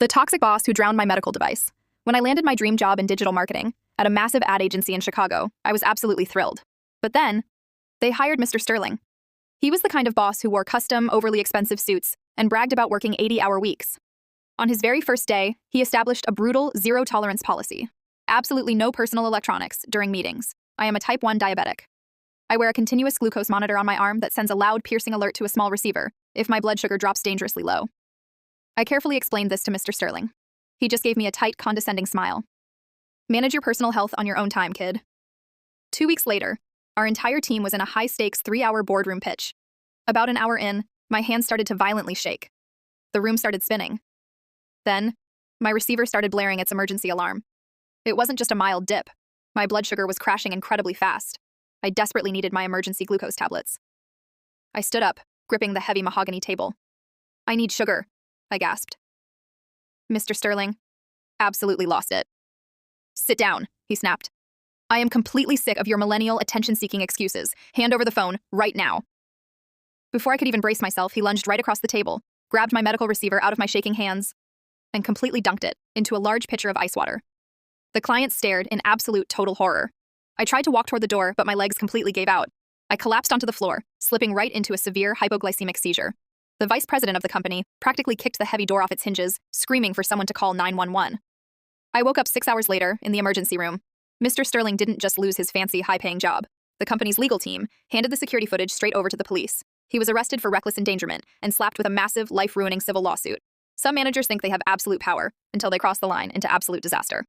The toxic boss who drowned my medical device. When I landed my dream job in digital marketing at a massive ad agency in Chicago, I was absolutely thrilled. But then, they hired Mr. Sterling. He was the kind of boss who wore custom, overly expensive suits and bragged about working 80-hour weeks. On his very first day, he established a brutal zero-tolerance policy. Absolutely no personal electronics during meetings. I am a type 1 diabetic. I wear a continuous glucose monitor on my arm that sends a loud, piercing alert to a small receiver if my blood sugar drops dangerously low. I carefully explained this to Mr. Sterling. He just gave me a tight, condescending smile. Manage your personal health on your own time, kid. 2 weeks later, our entire team was in a high-stakes 3-hour boardroom pitch. About an hour in, my hands started to violently shake. The room started spinning. Then, my receiver started blaring its emergency alarm. It wasn't just a mild dip. My blood sugar was crashing incredibly fast. I desperately needed my emergency glucose tablets. I stood up, gripping the heavy mahogany table. I need sugar, I gasped. Mr. Sterling absolutely lost it. Sit down, he snapped. I am completely sick of your millennial attention-seeking excuses. Hand over the phone, right now. Before I could even brace myself, he lunged right across the table, grabbed my medical receiver out of my shaking hands, and completely dunked it into a large pitcher of ice water. The client stared in absolute total horror. I tried to walk toward the door, but my legs completely gave out. I collapsed onto the floor, slipping right into a severe hypoglycemic seizure. The vice president of the company practically kicked the heavy door off its hinges, screaming for someone to call 911. I woke up 6 hours later in the emergency room. Mr. Sterling didn't just lose his fancy, high-paying job. The company's legal team handed the security footage straight over to the police. He was arrested for reckless endangerment and slapped with a massive, life-ruining civil lawsuit. Some managers think they have absolute power until they cross the line into absolute disaster.